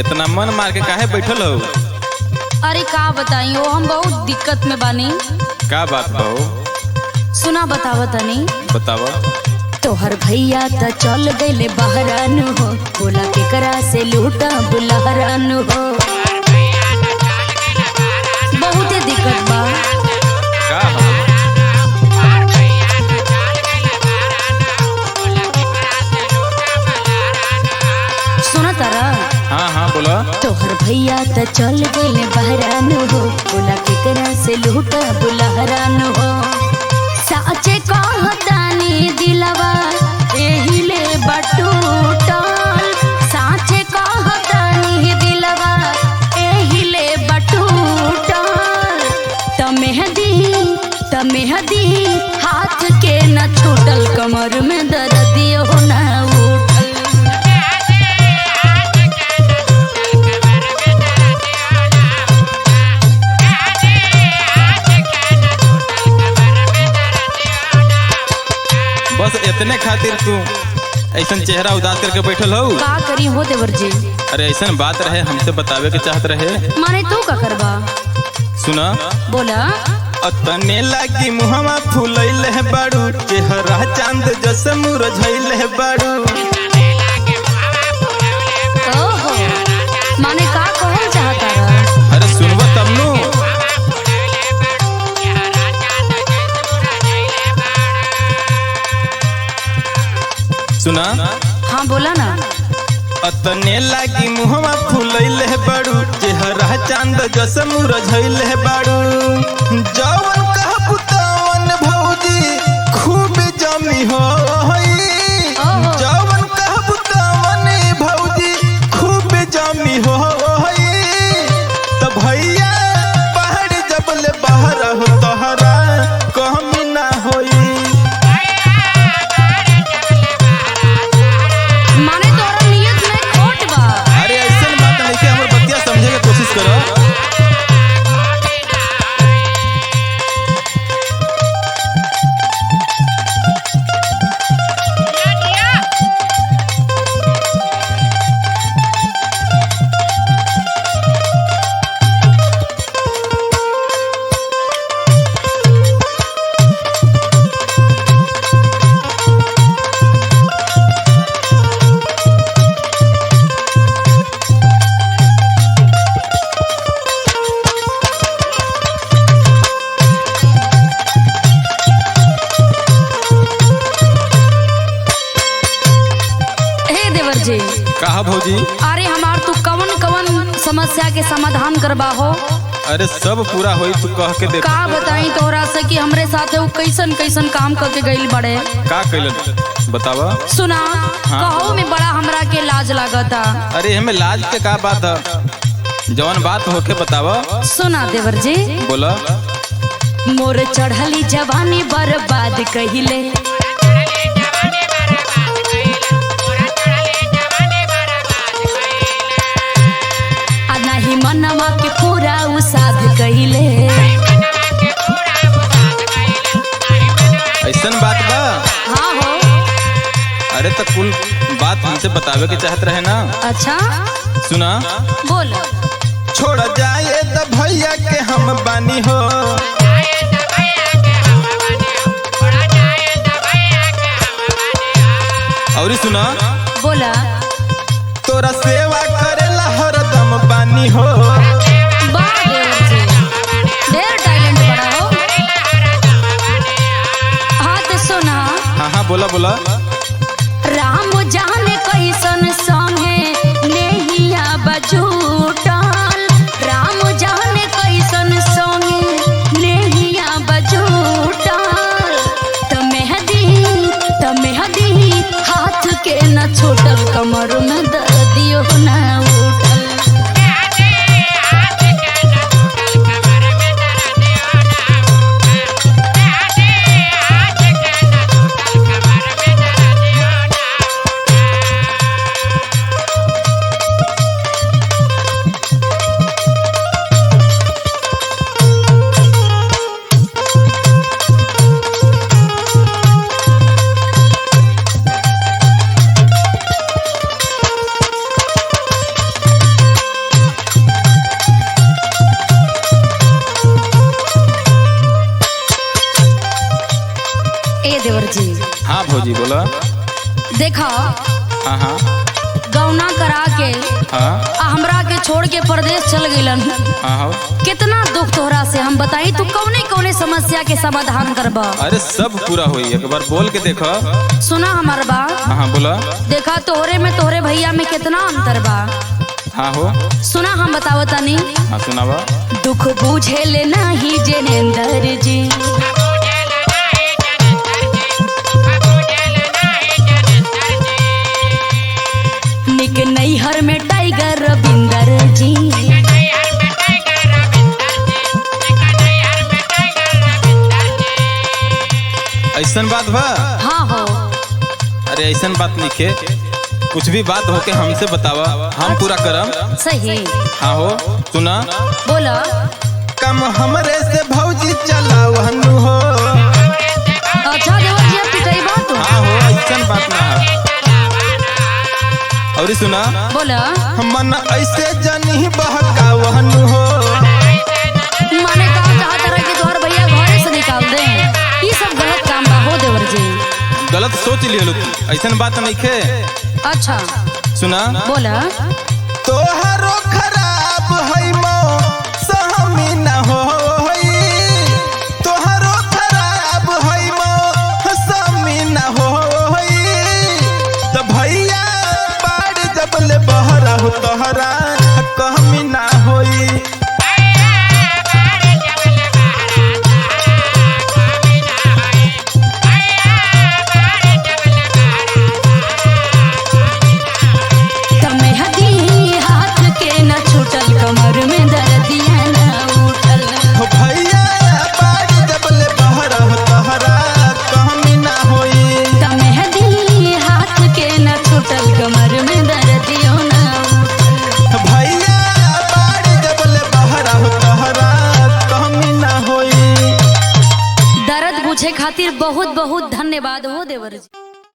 इतना मन मार के काहे बैठल हो? अरे का बताई हो, हम बहुत दिक्कत में बानी। का बात बहू? सुना बतावा तनी। बतावा। तोहर भैया त चल गइले बहरान हो, बोला केकरा से लूटा बुलहरान हो। बहुत दिक्कत बा। का हो? सुना तारा? हाँ हाँ बोला। तोहर भैया त चल गइले बहरान हो, बोला केकरा से लूटा बुलहरान हो। साचे कहतानी दिलवा एहिले बटूटल, साचे कहतानी दिलवा एहिले बटूटल। त मेहदी हाथ के न छूटल, कमर में दर्दियो ना उठल। बस इतने खातिर तू ऐसा चेहरा उदास करके बैठल हो? का करी हो देवर जी? अरे ऐसा बात रहे हमसे बतावे के चाहत रहे। माने तू का करबा? सुना। बोला। अतने लागी मुहमा फूलैल है बाड़ू, चेहरा चांद जैसे मुरझैल है बाड़ू। ओहो, माने का कहल चाहता रहा? अरे सुनबो तब नु। सुना। हाँ बोला ना। अतने लागी मुहमा फूलैल है बाड़ू, चेहरा चांद जैसे मुरझैल है बाड़ू। जवन कहबू तवन भौजी खूब जमी हो। जवन कहबू तवन भौजी खूब जमी हो। त भैया पहाड़ जबले बाहर हो, तोहरा कमी ना होई। माने तोरा नियत में खोट बा। अरे ऐसा बात नहीं कि हमर बतिया समझे के कोशिश करो। कहा भौजी? अरे हमार तू कवन कवन समस्या के समाधान करबा हो? अरे सब पूरा होई, तू कह के दे। का बताई तोरा से कि हमरे साथे वो कैसन कैसन काम करके गइल बड़े। का कइल बतावा। सुना। हाँ। कहो में बड़ा हमरा के लाज लागता। अरे हमें लाज के का बात है? जवन बात होके बतावा। सुना देवर जी। बोला। मोर चढ़ली जवानी बर्बाद कहिले, नहीं मनवा के पूरा उसाद कहिले। ऐसन बात बा? हाँ हो। अरे तो कुल बात हमसे बतावे के चाहत रहे ना। अच्छा सुना। बोल। छोड़ जाए तो भैया के हम बानी हो। और सुना। बोला। तोरा सेवा करेला हरदम बानी हो। ढेर टैलेंट बड़ा हो। हाँ तो सुना। हाँ हाँ बोला बोला। राम जाने कैसन संगे नेहिया बजूटल, राम जाने कैसन संगे नेहिया बजूटल। त मेहदी हाथ के न छोटल, कमर में दर्दियो ना भौजी बोला। देखा हाँ हाँ गौना करा के हाँ हमरा के छोड़ के परदेश चल गइलन। हाँ हाँ। कितना दुख तोहरा से हम बताई, तू कौने कौने समस्या के समाधान करबा। अरे सब पूरा हुई, एक बार बोल के देखो। सुना हमार बात। हाँ हाँ बोला। देखा तोहरे में तोहरे भैया में कितना अंतर बा। हाँ हो सुना हम बतावतानी। हाँ सुनावा। दुख बुझे ले नाही जनेंद्र जी, निक नैहर में टाइगर रविंदर जी। ऐसन बात बा। हाँ हो। अरे ऐसन बात लिखे, कुछ भी बात होके हमसे बतावा, हम पूरा करम। सही। हाँ हो सुना। बोला। कम हमरे से भौजी चलावनु हो। अच्छा देवर जी अब पिटाई बात हो। हाँ हो ऐसन बात ना है। और सुना। बोला। मन ऐसे जनी बहकावनु हो। माने कहा चाहत रहा कि तोहर भैया घरे से निकाल दे, ये सब गलत काम बा हो देवर जी। गलत सोच लियो, ऐसन बात नहीं खे। अच्छा सुना। बोला। तोहरो खराब है मो सहमी न होई, तोहरो खराब है मो सहमी न होई। तो भैया बाड़ जब ले बहरा हो तोहरा कहमी ना होई। कमर में दर्दिया ना उठल। भैया बाड़ी जब ले बहरा हो तोहरा कहमी ना होई। तमेहदी हाथ के न छूटल, कमर में दर्दियो ना उठल। भैया बाड़ी जब ले बहरा हो तोहरा कहमी ना होई। दर्द बुझे खातिर बहुत बहुत धन्यवाद हो।